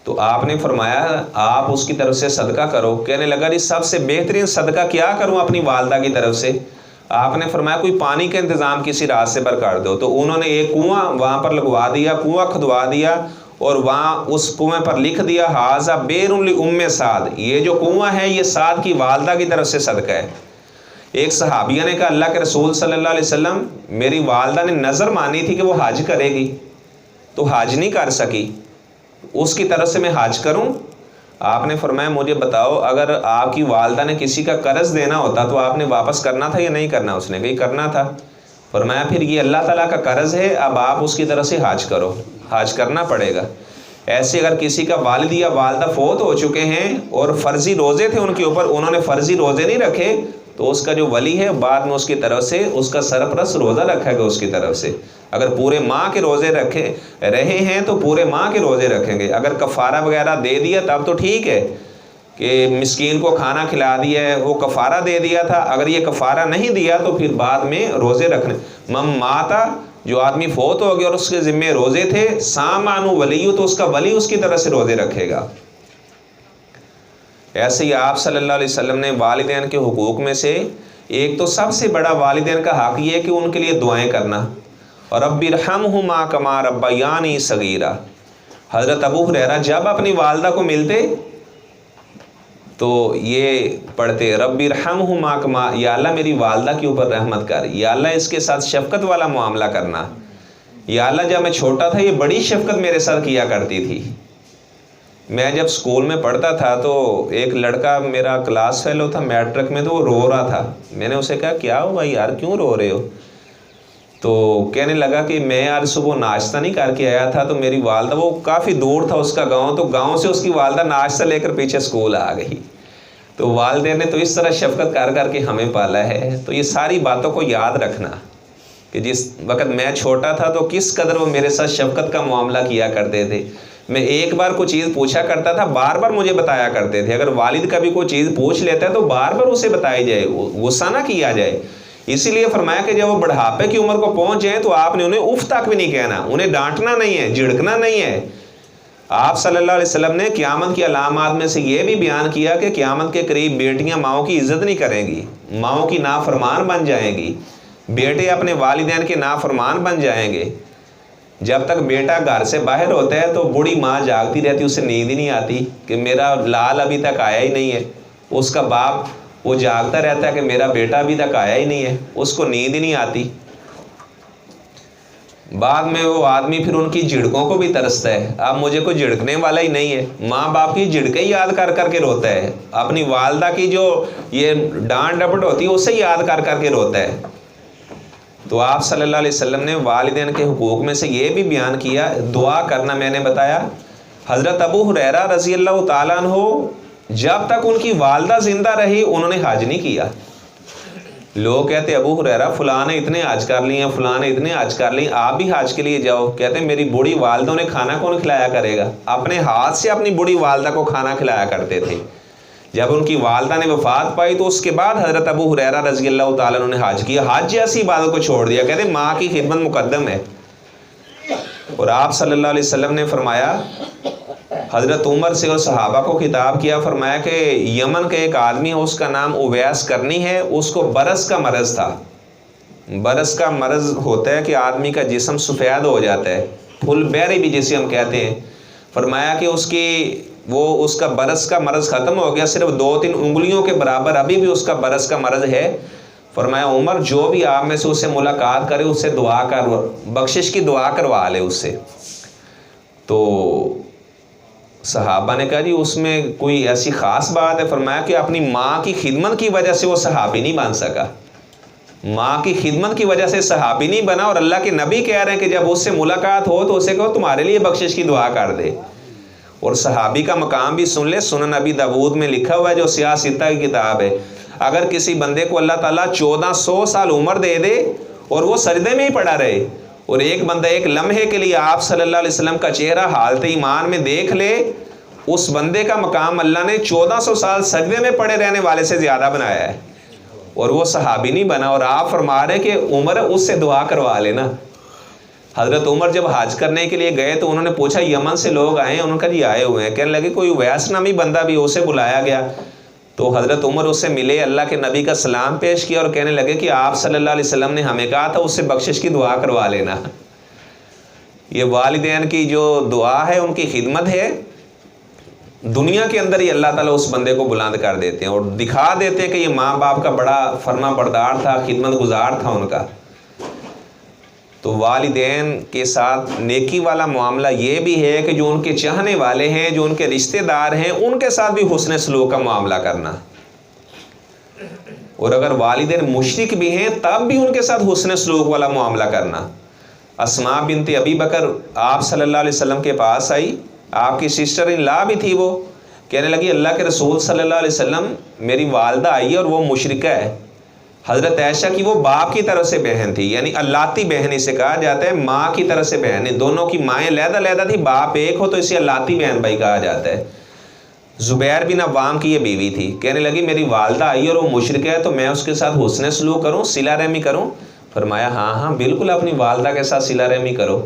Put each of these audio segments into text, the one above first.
تو آپ نے فرمایا آپ اس کی طرف سے صدقہ کرو. کہنے لگا جی سب سے بہترین صدقہ کیا کروں اپنی والدہ کی طرف سے؟ آپ نے فرمایا کوئی پانی کا انتظام کسی راستے پر کر دو. تو انہوں نے ایک کنواں وہاں پر لگوا دیا, کنواں کھدوا دیا, اور وہاں اس کنویں پر لکھ دیا ھذا بئر لأم سعد, یہ جو کنواں ہے یہ سعد کی والدہ کی طرف سے صدقہ ہے. ایک صحابیہ نے کہا اللہ کے رسول صلی اللہ علیہ وسلم میری والدہ نے نظر مانی تھی کہ وہ حج کرے گی تو حج نہیں کر سکی, اس کی طرف سے میں حج کروں؟ آپ نے فرمایا مجھے بتاؤ اگر آپ کی والدہ نے کسی کا قرض دینا ہوتا تو آپ نے واپس کرنا تھا یا نہیں کرنا؟ اس نے کہا کرنا تھا. فرمایا پھر یہ اللہ تعالیٰ کا قرض ہے, اب آپ اس کی طرف سے حج کرو, حج کرنا پڑے گا. ایسے اگر کسی کا والد یا والدہ فوت ہو چکے ہیں اور فرضی روزے تھے ان کے اوپر, انہوں نے فرضی روزے نہیں رکھے, تو اس کا جو ولی ہے بعد میں اس کی طرف سے اس کا سرپرست روزہ رکھے گا اس کی طرف سے. اگر پورے ماہ کے روزے رکھے رہے ہیں تو پورے ماہ کے روزے رکھیں گے. اگر کفارہ وغیرہ دے دیا تب تو ٹھیک ہے کہ مسکین کو کھانا کھلا دیا ہے, وہ کفارہ دے دیا تھا. اگر یہ کفارہ نہیں دیا تو پھر بعد میں روزے رکھنے. من ماتا, جو آدمی فوت ہو گیا اور اس کے ذمے روزے تھے, سامانو ولیو, تو اس کا ولی اس کی طرف سے روزے رکھے گا. ایسے ہی آپ صلی اللہ علیہ وسلم نے والدین کے حقوق میں سے ایک تو سب سے بڑا والدین کا حق یہ ہے کہ ان کے لیے دعائیں کرنا. رب ارحمہما کما ربیانی صغیرا. حضرت ابو ہریرہ جب اپنی والدہ کو ملتے تو یہ پڑھتے رب ارحمہما کما, یا اللہ میری والدہ کے اوپر رحمت کر, یا اللہ اس کے ساتھ شفقت والا معاملہ کرنا, یا اللہ جب میں چھوٹا تھا یہ بڑی شفقت میرے ساتھ کیا کرتی تھی. میں جب سکول میں پڑھتا تھا تو ایک لڑکا میرا کلاس فیلو تھا میٹرک میں, تو وہ رو رہا تھا. میں نے اسے کہا کیا ہوا یار, کیوں رو رہے ہو؟ تو کہنے لگا کہ میں آج صبح ناشتہ نہیں کر کے آیا تھا, تو میری والدہ, وہ کافی دور تھا اس کا گاؤں, تو گاؤں سے اس کی والدہ ناشتہ لے کر پیچھے سکول آ گئی. تو والدین نے تو اس طرح شفقت کر کر کے ہمیں پالا ہے. تو یہ ساری باتوں کو یاد رکھنا کہ جس وقت میں چھوٹا تھا تو کس قدر وہ میرے ساتھ شفقت کا معاملہ کیا کرتے تھے. میں ایک بار کوئی چیز پوچھا کرتا تھا, بار بار مجھے بتایا کرتے تھے. اگر والد کبھی کوئی چیز پوچھ لیتا ہے تو بار بار اسے بتائی جائے, غصہ نہ کیا جائے. اسی لیے فرمایا کہ جب وہ بڑھاپے کی عمر کو پہنچ جائیں تو آپ نے انہیں اف تک بھی نہیں کہنا, انہیں ڈانٹنا نہیں ہے, جھڑکنا نہیں ہے. آپ صلی اللہ علیہ وسلم نے قیامت کی علامات میں سے یہ بھی بیان کیا کہ قیامت کے قریب بیٹیاں ماؤں کی عزت نہیں کریں گی, ماؤں کی نافرمان بن جائیں گی, بیٹے اپنے والدین کے نافرمان بن جائیں گے. جب تک بیٹا گھر سے باہر ہوتا ہے تو بوڑھی ماں جاگتی رہتی, اسے نیند ہی نہیں آتی کہ میرا لال ابھی تک آیا ہی نہیں ہے. اس کا باپ وہ جاگتا رہتا ہے کہ میرا بیٹا ابھی تک آیا ہی نہیں ہے, اس کو نیند ہی نہیں آتی. بعد میں وہ آدمی پھر ان کی جھڑکوں کو بھی ترستا ہے, اب مجھے کوئی جھڑکنے والا ہی نہیں ہے. ماں باپ کی جھڑکیں یاد کر کر کے روتا ہے, اپنی والدہ کی جو یہ ڈانٹ ڈپٹ ہوتی ہے اسے یاد کر کر کے روتا ہے. تو آپ صلی اللہ علیہ وسلم نے والدین کے حقوق میں سے یہ بھی بیان کیا, دعا کرنا. میں نے بتایا حضرت ابو ہریرہ رضی اللہ تعالیٰ عنہ جب تک ان کی والدہ زندہ رہی انہوں نے حج نہیں کیا. لوگ کہتے ابو ہریرہ فلاں نے اتنے حج کر لیے ہیں, فلاں نے اتنے حج کر لیے, آپ بھی حج کے لیے جاؤ. کہتے ہیں میری بوڑھی والدوں نے کھانا کون کھلایا کرے گا؟ اپنے ہاتھ سے اپنی بوڑھی والدہ کو کھانا کھلایا کرتے تھے. جب ان کی والدہ نے وفات پائی تو اس کے بعد حضرت ابو ہریرہ رضی اللہ تعالیٰ عنہ نے حج کیا. حج جیسی عبادت کو چھوڑ دیا, کہتے ہیں ماں کی خدمت مقدم ہے. اور آپ صلی اللہ علیہ وسلم نے فرمایا, حضرت عمر سے اور صحابہ کو خطاب کیا, فرمایا کہ یمن کا ایک آدمی ہے, اس کا نام اویس کرنی ہے, اس کو برس کا مرض تھا. برس کا مرض ہوتا ہے کہ آدمی کا جسم سفید ہو جاتا ہے, پھل بیری بھی جسے ہم کہتے ہیں. فرمایا کہ اس کا برس کا مرض ختم ہو گیا, صرف 2-3 انگلیوں کے برابر ابھی بھی اس کا برس کا مرض ہے. فرمایا عمر جو بھی آپ میں سے اس سے ملاقات کرے اس سے دعا کر, بخشش کی دعا کروا لے اس سے. تو صحابہ نے کہا جی اس میں کوئی ایسی خاص بات ہے؟ فرمایا کہ اپنی ماں کی خدمت کی وجہ سے وہ صحابی نہیں بن سکا, ماں کی خدمت کی وجہ سے صحابی نہیں بنا. اور اللہ کے نبی کہہ رہے ہیں کہ جب اس سے ملاقات ہو تو اسے کہو تمہارے لیے بخشش کی دعا کر دے. اور صحابی کا مقام بھی سن لے, سنن ابی داؤد میں لکھا ہوا ہے جو سیاہ ستہ کی کتاب ہے, اگر کسی بندے کو اللہ تعالیٰ 1400 سال عمر دے دے اور وہ سجدے میں ہی پڑا رہے, اور ایک بندہ ایک لمحے کے لیے آپ صلی اللہ علیہ وسلم کا چہرہ حالت ایمان میں دیکھ لے, اس بندے کا مقام اللہ نے 1400 سال سجدے میں پڑے رہنے والے سے زیادہ بنایا ہے, اور وہ صحابی نہیں بنا. اور آپ فرما رہے کہ عمر اس سے دعا کروا لینا. حضرت عمر جب حج کرنے کے لیے گئے تو انہوں نے پوچھا یمن سے لوگ آئے ہیں؟ انہوں نے کہا جی آئے ہوئے ہیں۔ کہنے لگے کوئی ویس نامی بندہ بھی اسے بلایا گیا، تو حضرت عمر اس سے ملے، اللہ کے نبی کا سلام پیش کیا اور کہنے لگے کہ آپ صلی اللہ علیہ وسلم نے ہمیں کہا تھا اس سے بخشش کی دعا کروا لینا۔ یہ والدین کی جو دعا ہے ان کی خدمت ہے، دنیا کے اندر ہی اللہ تعالیٰ اس بندے کو بلند کر دیتے ہیں اور دکھا دیتے ہیں کہ یہ ماں باپ کا بڑا فرما بردار تھا، خدمت گزار تھا ان کا۔ تو والدین کے ساتھ نیکی والا معاملہ یہ بھی ہے کہ جو ان کے چاہنے والے ہیں، جو ان کے رشتہ دار ہیں، ان کے ساتھ بھی حسن سلوک کا معاملہ کرنا، اور اگر والدین مشرک بھی ہیں تب بھی ان کے ساتھ حسن سلوک والا معاملہ کرنا۔ اسماء بنت ابی بکر آپ صلی اللہ علیہ وسلم کے پاس آئی، آپ کی سسٹر ان لا بھی تھی، وہ کہنے لگی اللہ کے رسول صلی اللہ علیہ وسلم میری والدہ آئی ہے اور وہ مشرکہ ہے۔ حضرت عائشہ کی وہ باپ کی طرف سے بہن تھی، یعنی اللاتی بہن اسے کہا جاتا ہے، ماں کی طرف سے بہن، دونوں کی مائیں علیحدہ علیحدہ تھی، باپ ایک ہو تو اسے اللاتی بہن بھائی کہا جاتا ہے۔ زبیر بن عوام کی یہ بیوی تھی، کہنے لگی میری والدہ آئی اور وہ مشرکہ ہے تو میں اس کے ساتھ حسن سلوک کروں، صلہ رحمی کروں؟ فرمایا ہاں ہاں بالکل اپنی والدہ کے ساتھ صلہ رحمی کرو۔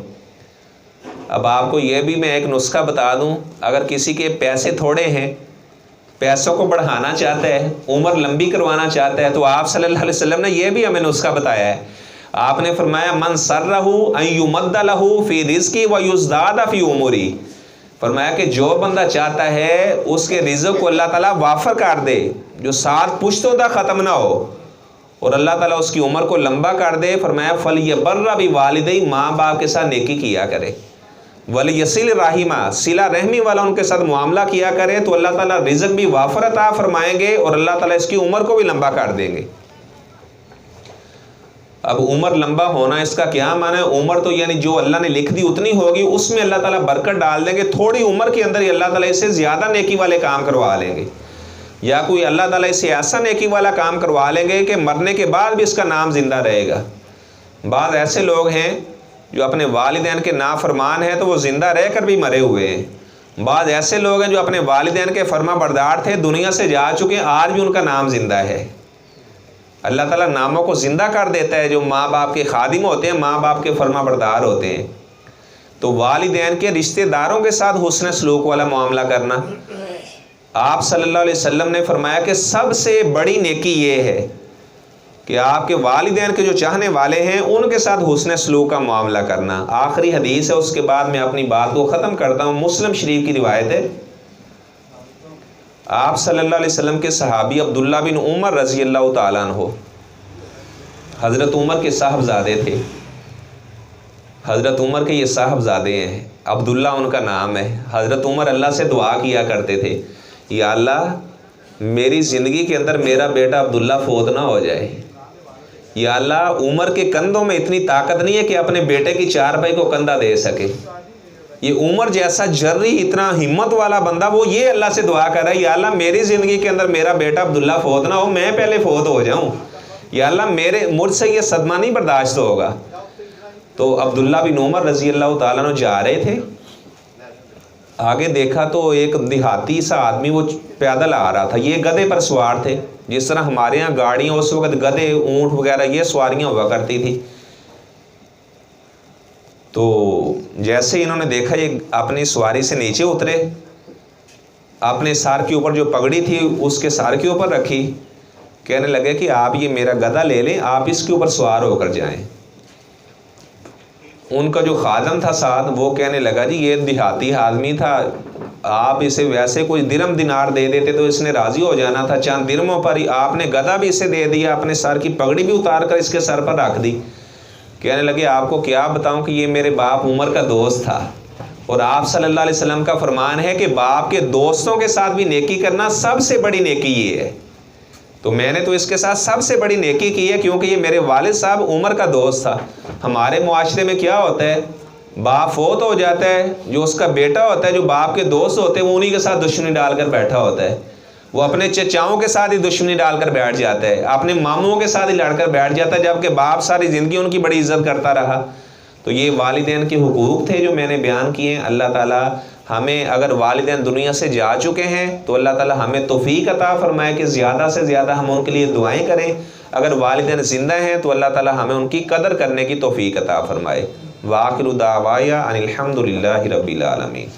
اب آپ کو یہ بھی میں ایک نسخہ بتا دوں، اگر کسی کے پیسے تھوڑے ہیں، پیسوں کو بڑھانا چاہتا ہے، عمر لمبی کروانا چاہتا ہے، تو آپ صلی اللہ علیہ وسلم نے یہ بھی ہمیں نسخہ بتایا ہے۔ آپ نے فرمایا من سرہ ان یمد لہ فی رزقی و یزداد فی عمری، فرمایا کہ جو بندہ چاہتا ہے اس کے رزق کو اللہ تعالیٰ وافر کر دے، جو 7 پشتوں تک ختم نہ ہو، اور اللہ تعالیٰ اس کی عمر کو لمبا کر دے، فرمایا فلیبر بوالدیہ، ماں باپ کے ساتھ نیکی کیا کرے، ولیصل رحمہ، صلہ رحمی والا ان کے ساتھ معاملہ کیا کرے، تو اللہ تعالیٰ رزق بھی وافر عطا فرمائیں گے اور اللہ تعالیٰ اس کی عمر کو بھی لمبا کر دیں گے۔ اب عمر لمبا ہونا اس کا کیا معنی ہے؟ عمر تو یعنی جو اللہ نے لکھ دی اتنی ہوگی، اس میں اللہ تعالیٰ برکت ڈال دیں گے، تھوڑی عمر کے اندر ہی اللہ تعالیٰ اس سے زیادہ نیکی والے کام کروا لیں گے، یا کوئی اللہ تعالیٰ اس سے ایسا نیکی والا کام کروا لیں گے کہ مرنے کے بعد بھی اس کا نام زندہ رہے گا۔ بعض ایسے لوگ ہیں جو اپنے والدین کے نافرمان ہیں تو وہ زندہ رہ کر بھی مرے ہوئے ہیں، بعض ایسے لوگ ہیں جو اپنے والدین کے فرما بردار تھے، دنیا سے جا چکے، آج بھی ان کا نام زندہ ہے۔ اللہ تعالیٰ ناموں کو زندہ کر دیتا ہے جو ماں باپ کے خادم ہوتے ہیں، ماں باپ کے فرما بردار ہوتے ہیں۔ تو والدین کے رشتہ داروں کے ساتھ حسن سلوک والا معاملہ کرنا، آپ صلی اللہ علیہ وسلم نے فرمایا کہ سب سے بڑی نیکی یہ ہے کہ آپ کے والدین کے جو چاہنے والے ہیں ان کے ساتھ حسن سلوک کا معاملہ کرنا۔ آخری حدیث ہے، اس کے بعد میں اپنی بات کو ختم کرتا ہوں۔ مسلم شریف کی روایت ہے، آپ صلی اللہ علیہ وسلم کے صحابی عبداللہ بن عمر رضی اللہ تعالیٰ عنہ، حضرت عمر کے صاحبزادے تھے، حضرت عمر کے یہ صاحبزادے ہیں، عبداللہ ان کا نام ہے۔ حضرت عمر اللہ سے دعا کیا کرتے تھے، یا اللہ میری زندگی کے اندر میرا بیٹا عبداللہ فوت نہ ہو جائے، یا اللہ عمر کے کندھوں میں اتنی طاقت نہیں ہے کہ اپنے بیٹے کی چارپائی کو کندھا دے سکے، یہ عمر جیسا جری اتنا ہمت والا بندہ وہ یہ اللہ سے دعا کر رہا ہے، یا اللہ میری زندگی کے اندر میرا بیٹا عبداللہ فوت نہ ہو، میں پہلے فوت ہو جاؤں، یا اللہ مجھ سے یہ صدمہ نہیں برداشت ہوگا۔ تو عبداللہ بن عمر رضی اللہ تعالیٰ عنہ جا رہے تھے، آگے دیکھا تو ایک دیہاتی سا آدمی وہ پیدل آ رہا تھا، یہ گدھے پر سوار تھے، جس طرح ہمارے ہاں گاڑیاں اس وقت گدھے اونٹ وغیرہ یہ سواریاں ہوا کرتی تھی۔ تو جیسے انہوں نے دیکھا یہ اپنی سواری سے نیچے اترے، اپنے سار کے اوپر جو پگڑی تھی اس کے سار کے اوپر رکھی، کہنے لگے کہ آپ یہ میرا گدھا لے لیں، آپ اس کے اوپر سوار ہو کر جائیں۔ ان کا جو خادم تھا ساتھ وہ کہنے لگا جی یہ دیہاتی آدمی تھا، آپ اسے ویسے کوئی درم دینار دے دیتے تو اس نے راضی ہو جانا تھا، چند درموں پر ہی آپ نے گدھا بھی اسے دے دیا، اپنے سر کی پگڑی بھی اتار کر اس کے سر پر رکھ دی۔ کہنے لگے آپ کو کیا بتاؤں کہ یہ میرے باپ عمر کا دوست تھا، اور آپ صلی اللہ علیہ وسلم کا فرمان ہے کہ باپ کے دوستوں کے ساتھ بھی نیکی کرنا سب سے بڑی نیکی یہ ہے، تو میں نے تو اس کے ساتھ سب سے بڑی نیکی کی ہے کیونکہ یہ میرے والد صاحب عمر کا دوست تھا۔ ہمارے معاشرے میں کیا ہوتا ہے، باپ فوت ہو جاتا ہے، جو اس کا بیٹا ہوتا ہے، جو باپ کے دوست ہوتے ہیں وہ انہی کے ساتھ دشمنی ڈال کر بیٹھا ہوتا ہے، وہ اپنے چچاؤں کے ساتھ ہی دشمنی ڈال کر بیٹھ جاتا ہے، اپنے ماموں کے ساتھ ہی لڑ کر بیٹھ جاتا ہے، جبکہ باپ ساری زندگی ان کی بڑی عزت کرتا رہا۔ تو یہ والدین کے حقوق تھے جو میں نے بیان کیے ہیں۔ اللہ تعالیٰ ہمیں، اگر والدین دنیا سے جا چکے ہیں تو اللہ تعالیٰ ہمیں توفیق عطا فرمائے کہ زیادہ سے زیادہ ہم ان کے لیے دعائیں کریں، اگر والدین زندہ ہیں تو اللہ تعالیٰ ہمیں ان کی قدر کرنے کی توفیق عطا فرمائے۔ وآخر دعوایا ان الحمدللہ رب العالمین۔